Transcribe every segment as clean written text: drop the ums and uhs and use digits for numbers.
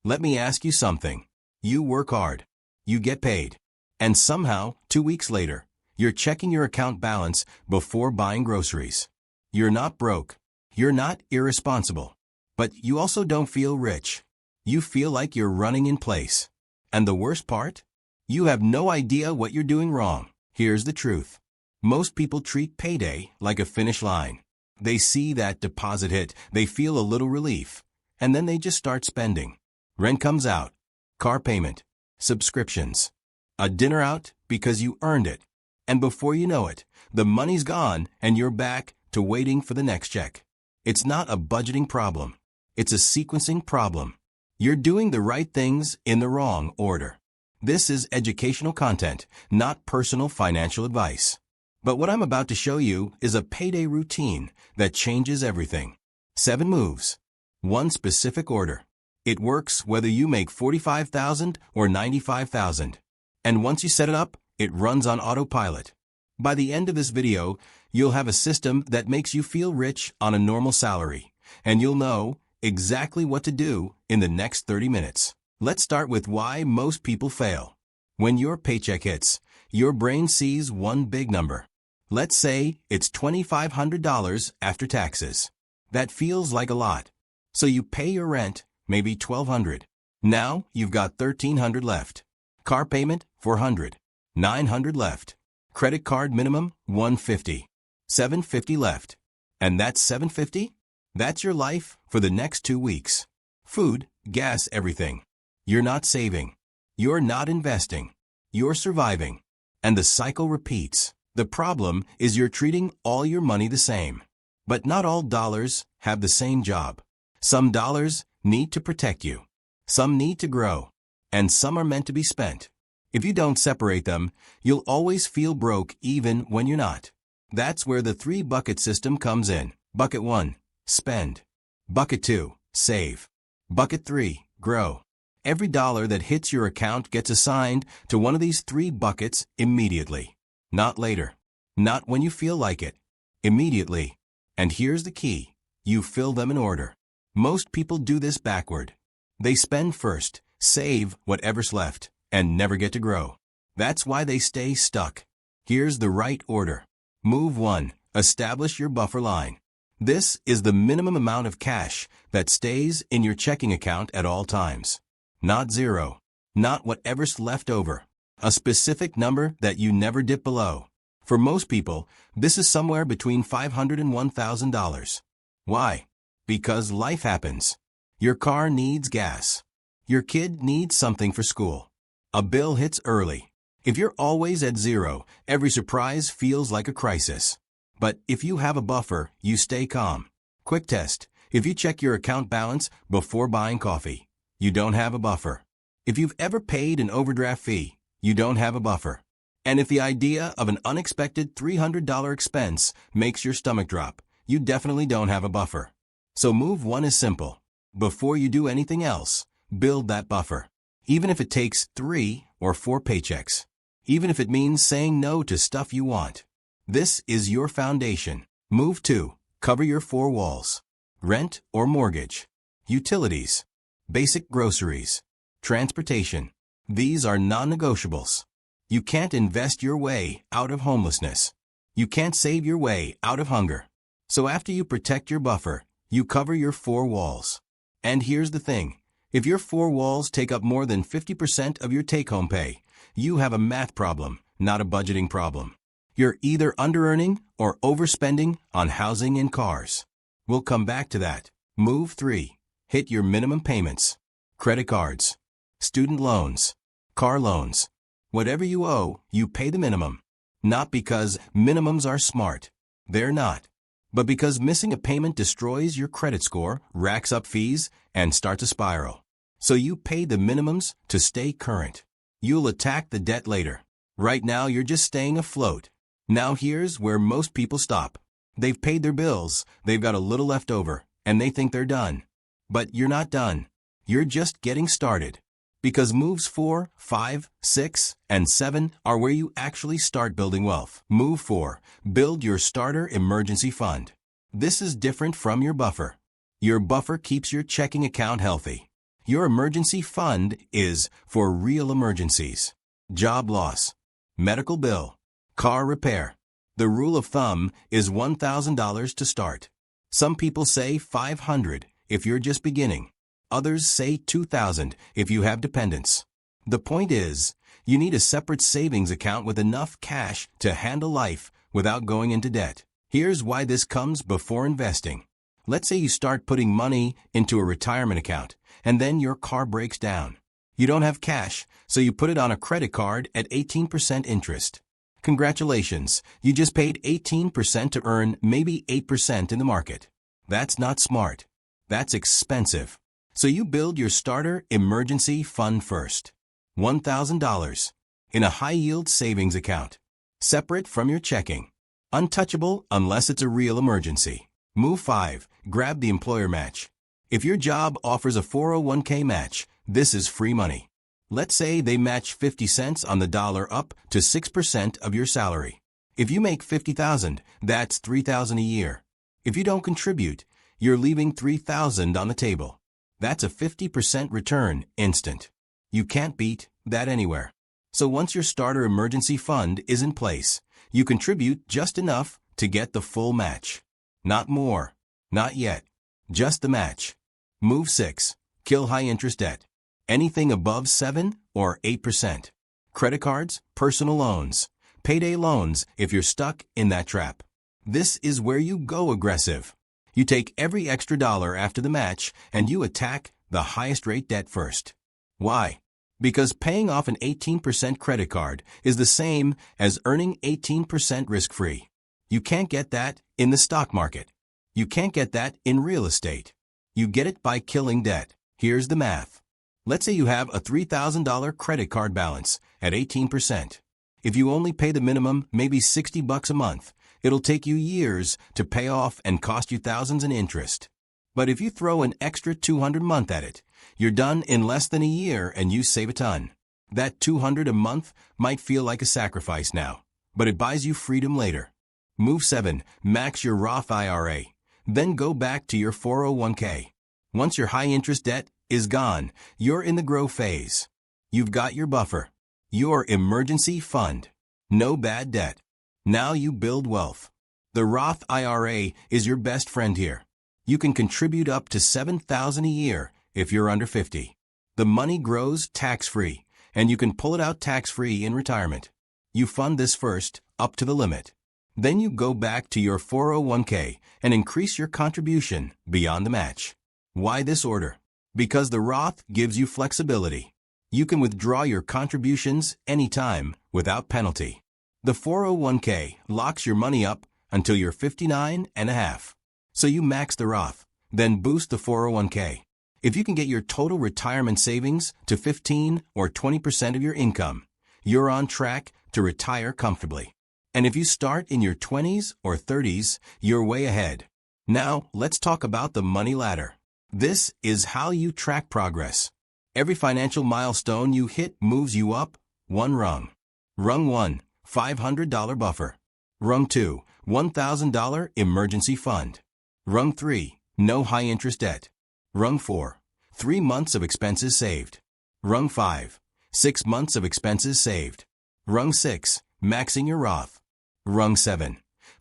Let me ask you something. You work hard. You get paid. And somehow, 2 weeks later, you're checking your account balance before buying groceries. You're not broke. You're not irresponsible. But you also don't feel rich. You feel like you're running in place. And the worst part? You have no idea what you're doing wrong. Here's the truth. Most people treat payday like a finish line. They see that deposit hit, they feel a little relief, and then they just start spending. Rent comes out, car payment, subscriptions, a dinner out because you earned it. And before you know it, the money's gone and you're back to waiting for the next check. It's not a budgeting problem. It's a sequencing problem. You're doing the right things in the wrong order. This is educational content, not personal financial advice. But what I'm about to show you is a payday routine that changes everything. 7 moves. 1 specific order. It works whether you make $45,000 or $95,000. And once you set it up, it runs on autopilot. By the end of this video, you'll have a system that makes you feel rich on a normal salary, and you'll know exactly what to do in the next 30 minutes. Let's start with why most people fail. When your paycheck hits, your brain sees one big number. Let's say it's $2,500 after taxes. That feels like a lot. So you pay your rent, maybe $1,200. Now you've got $1,300 left. Car payment, $400. $900 left. Credit card minimum, $150. $750 left. And that's $750? That's your life for the next 2 weeks. Food, gas, everything. You're not saving. You're not investing. You're surviving. And the cycle repeats. The problem is you're treating all your money the same. But not all dollars have the same job. Some dollars need to protect you. Some need to grow. And some are meant to be spent. If you don't separate them, you'll always feel broke even when you're not. That's where the 3-bucket system comes in. Bucket 1, spend. Bucket 2, save. Bucket 3, grow. Every dollar that hits your account gets assigned to one of these 3 buckets immediately. Not later. Not when you feel like it. Immediately. And here's the key. You fill them in order. Most people do this backward. They spend first, save whatever's left, and never get to grow. That's why they stay stuck. Here's the right order. Move 1. Establish your buffer line. This is the minimum amount of cash that stays in your checking account at all times. Not zero. Not whatever's left over. A specific number that you never dip below. For most people, this is somewhere between $500 and $1,000. Why? Because life happens. Your car needs gas. Your kid needs something for school. A bill hits early. If you're always at zero, every surprise feels like a crisis. But if you have a buffer, you stay calm. Quick test. If you check your account balance before buying coffee, you don't have a buffer. If you've ever paid an overdraft fee, you don't have a buffer. And if the idea of an unexpected $300 expense makes your stomach drop, you definitely don't have a buffer. So move 1 is simple. Before you do anything else, build that buffer. Even if it takes 3 or 4 paychecks. Even if it means saying no to stuff you want. This is your foundation. Move 2. Cover your 4 walls. Rent or mortgage. Utilities. Basic groceries. Transportation. These are non-negotiables. You can't invest your way out of homelessness. You can't save your way out of hunger. So after you protect your buffer, you cover your 4 walls. And here's the thing. If your 4 walls take up more than 50% of your take-home pay, you have a math problem, not a budgeting problem. You're either under-earning or overspending on housing and cars. We'll come back to that. Move 3. Hit your minimum payments. Credit cards. Student loans. Car loans. Whatever you owe, you pay the minimum. Not because minimums are smart. They're not. But because missing a payment destroys your credit score, racks up fees, and starts a spiral. So you pay the minimums to stay current. You'll attack the debt later. Right now you're just staying afloat. Now here's where most people stop. They've paid their bills, they've got a little left over, and they think they're done. But you're not done. You're just getting started. Because moves 4, 5, 6, and 7 are where you actually start building wealth. Move 4. Build your starter emergency fund. This is different from your buffer. Your buffer keeps your checking account healthy. Your emergency fund is for real emergencies. Job loss, medical bill, car repair. The rule of thumb is $1,000 to start. Some people say $500 if you're just beginning. Others say $2,000 if you have dependents. The point is, you need a separate savings account with enough cash to handle life without going into debt. Here's why this comes before investing. Let's say you start putting money into a retirement account, and then your car breaks down. You don't have cash, so you put it on a credit card at 18% interest. Congratulations, you just paid 18% to earn maybe 8% in the market. That's not smart. That's expensive. So you build your starter emergency fund first. $1,000 in a high-yield savings account, separate from your checking. Untouchable unless it's a real emergency. Move 5. Grab the employer match. If your job offers a 401k match, this is free money. Let's say they match 50 cents on the dollar up to 6% of your salary. If you make $50,000, that's $3,000 a year. If you don't contribute, you're leaving $3,000 on the table. That's a 50% return instant. You can't beat that anywhere. So once your starter emergency fund is in place, you contribute just enough to get the full match. Not more. Not yet. Just the match. Move 6. Kill high-interest debt. Anything above 7 or 8%. Credit cards, personal loans, payday loans if you're stuck in that trap. This is where you go aggressive. You take every extra dollar after the match and you attack the highest rate debt first. Why? Because paying off an 18% credit card is the same as earning 18% risk-free. You can't get that in the stock market. You can't get that in real estate. You get it by killing debt. Here's the math. Let's say you have a $3,000 credit card balance at 18%. If you only pay the minimum, maybe $60 a month, it'll take you years to pay off and cost you thousands in interest. But if you throw an extra $200 a month at it, you're done in less than a year and you save a ton. That $200 a month might feel like a sacrifice now, but it buys you freedom later. Move 7. Max your Roth IRA. Then go back to your 401k. Once your high-interest debt is gone, you're in the grow phase. You've got your buffer, your emergency fund. No bad debt. Now you build wealth. The Roth IRA is your best friend here. You can contribute up to $7,000 a year if you're under 50. The money grows tax-free, and you can pull it out tax-free in retirement. You fund this first, up to the limit. Then you go back to your 401k and increase your contribution beyond the match. Why this order? Because the Roth gives you flexibility. You can withdraw your contributions anytime without penalty. The 401k locks your money up until you're 59 and a half. So you max the Roth, then boost the 401k. If you can get your total retirement savings to 15 or 20% of your income, you're on track to retire comfortably. And if you start in your 20s or 30s, you're way ahead. Now, let's talk about the money ladder. This is how you track progress. Every financial milestone you hit moves you up one rung. Rung 1, $500 buffer. Rung 2, $1,000 emergency fund. Rung 3, no high-interest debt. Rung 4, 3 months of expenses saved. Rung 5, 6 months of expenses saved. Rung 6, maxing your Roth. Rung 7,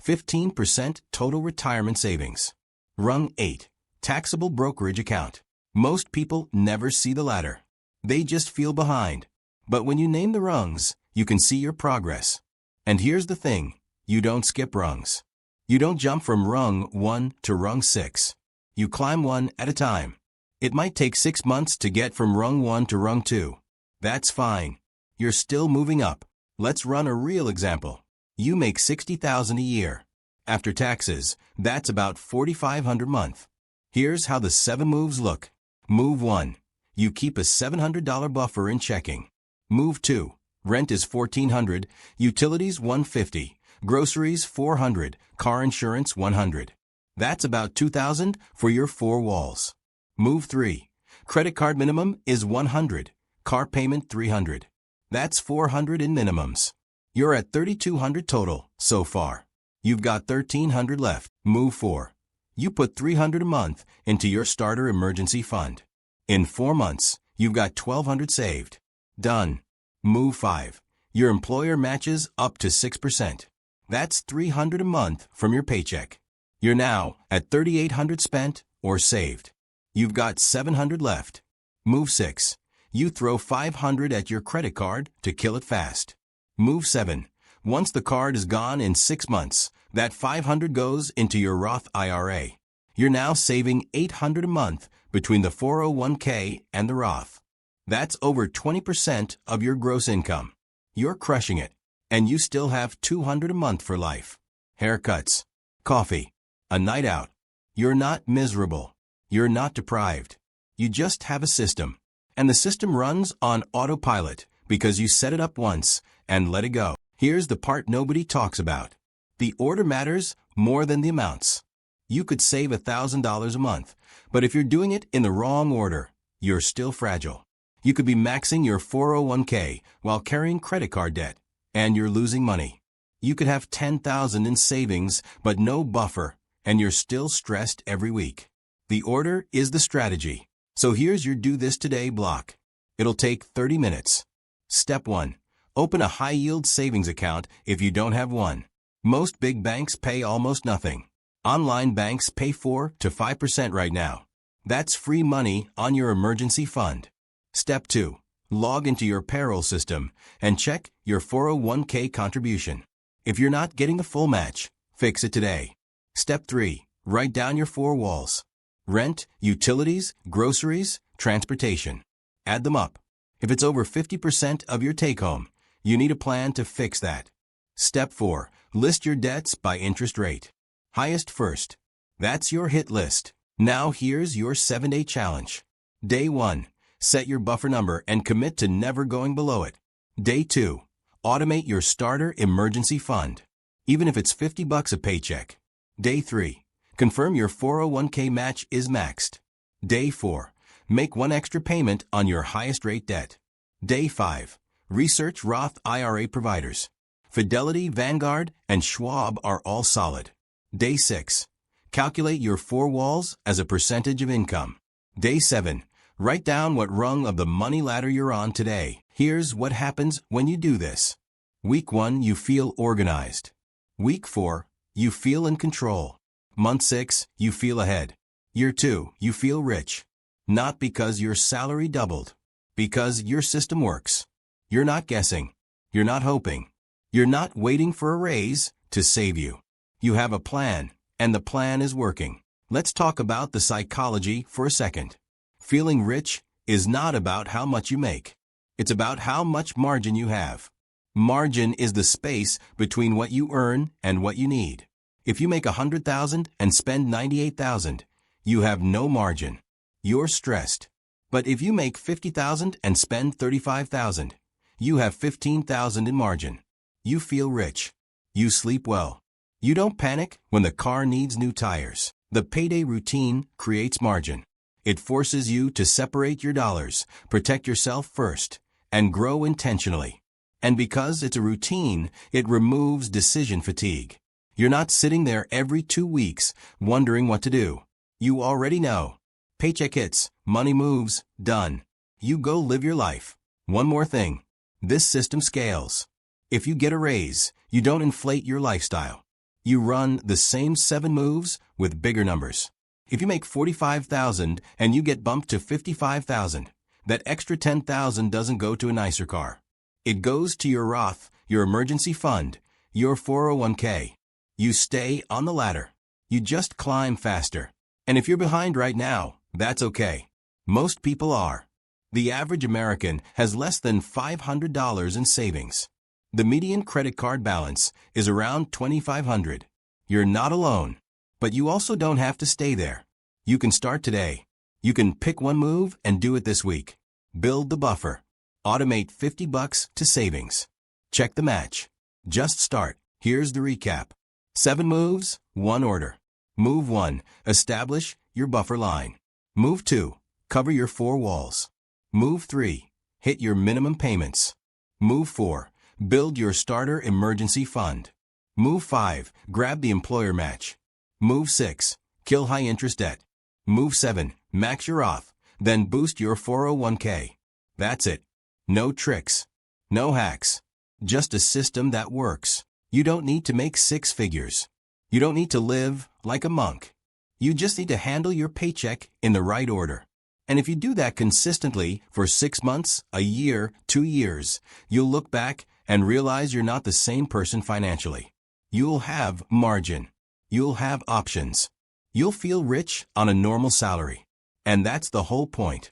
15% total retirement savings. Rung 8, taxable brokerage account. Most people never see the ladder. They just feel behind. But when you name the rungs, you can see your progress. And here's the thing, you don't skip rungs. You don't jump from rung 1 to rung 6. You climb one at a time. It might take 6 months to get from rung 1 to rung 2. That's fine. You're still moving up. Let's run a real example. You make $60,000 a year. After taxes, that's about $4,500 a month. Here's how the 7 moves look. Move 1. You keep a $700 buffer in checking. Move 2. Rent is $1,400, utilities $150, groceries $400, car insurance $100. That's about $2,000 for your 4 walls. Move 3. Credit card minimum is $100, car payment $300. That's $400 in minimums. You're at $3,200 total so far. You've got $1,300 left. Move 4. You put $300 a month into your starter emergency fund. In 4 months, you've got $1,200 saved. Done. Move 5. Your employer matches up to 6%. That's $300 a month from your paycheck. You're now at $3,800 spent or saved. You've got $700 left. Move 6. You throw $500 at your credit card to kill it fast. Move 7. Once the card is gone in 6 months, that $500 goes into your Roth IRA. You're now saving $800 a month between the 401k and the Roth. That's over 20% of your gross income. You're crushing it, and you still have $200 a month for life. Haircuts, coffee, a night out. You're not miserable. You're not deprived. You just have a system, and the system runs on autopilot because you set it up once and let it go. Here's the part nobody talks about. The order matters more than the amounts. You could save $1,000 a month, but if you're doing it in the wrong order, you're still fragile. You could be maxing your 401k while carrying credit card debt, and you're losing money. You could have $10,000 in savings but no buffer, and you're still stressed every week. The order is the strategy. So here's your Do This Today block. It'll take 30 minutes. Step 1. Open a high-yield savings account if you don't have one. Most big banks pay almost nothing. Online banks pay 4 to 5% right now. That's free money on your emergency fund. Step 2. Log into your payroll system and check your 401k contribution. If you're not getting the full match, fix it today. Step 3. Write down your 4 walls. Rent, utilities, groceries, transportation. Add them up. If it's over 50% of your take-home, you need a plan to fix that. Step 4. List your debts by interest rate. Highest first. That's your hit list. Now here's your 7-day challenge. Day 1. Set your buffer number and commit to never going below it. Day 2. Automate your starter emergency fund, even if it's $50 a paycheck. Day 3. Confirm your 401k match is maxed. Day 4. Make one extra payment on your highest rate debt. Day 5. Research Roth IRA providers. Fidelity, Vanguard, and Schwab are all solid. Day 6. Calculate your 4 walls as a percentage of income. Day 7. Write down what rung of the money ladder you're on today. Here's what happens when you do this. Week 1, you feel organized. Week 4, you feel in control. Month 6, you feel ahead. Year 2, you feel rich. Not because your salary doubled, because your system works. You're not guessing. You're not hoping. You're not waiting for a raise to save you. You have a plan, and the plan is working. Let's talk about the psychology for a second. Feeling rich is not about how much you make. It's about how much margin you have. Margin is the space between what you earn and what you need. If you make $100,000 and spend $98,000, you have no margin. You're stressed. But if you make $50,000 and spend $35,000, you have $15,000 in margin. You feel rich. You sleep well. You don't panic when the car needs new tires. The payday routine creates margin. It forces you to separate your dollars, protect yourself first, and grow intentionally. And because it's a routine, it removes decision fatigue. You're not sitting there every 2 weeks wondering what to do. You already know. Paycheck hits, money moves, done. You go live your life. One more thing. This system scales. If you get a raise, you don't inflate your lifestyle. You run the same 7 moves with bigger numbers. If you make $45,000 and you get bumped to $55,000, that extra $10,000 doesn't go to a nicer car. It goes to your Roth, your emergency fund, your 401k. You stay on the ladder. You just climb faster. And if you're behind right now, that's okay. Most people are. The average American has less than $500 in savings. The median credit card balance is around $2,500. You're not alone. But you also don't have to stay there. You can start today. You can pick one move and do it this week. Build the buffer. Automate $50 to savings. Check the match. Just start. Here's the recap. 7 moves, 1 order. Move 1. Establish your buffer line. Move 2. Cover your 4 walls. Move 3. Hit your minimum payments. Move 4. Build your starter emergency fund. Move 5. Grab the employer match. Move 6. Kill high-interest debt. Move 7. Max your Roth. Then boost your 401k. That's it. No tricks. No hacks. Just a system that works. You don't need to make six figures. You don't need to live like a monk. You just need to handle your paycheck in the right order. And if you do that consistently for 6 months, a year, 2 years, you'll look back and realize you're not the same person financially. You'll have margin. You'll have options. You'll feel rich on a normal salary. And that's the whole point.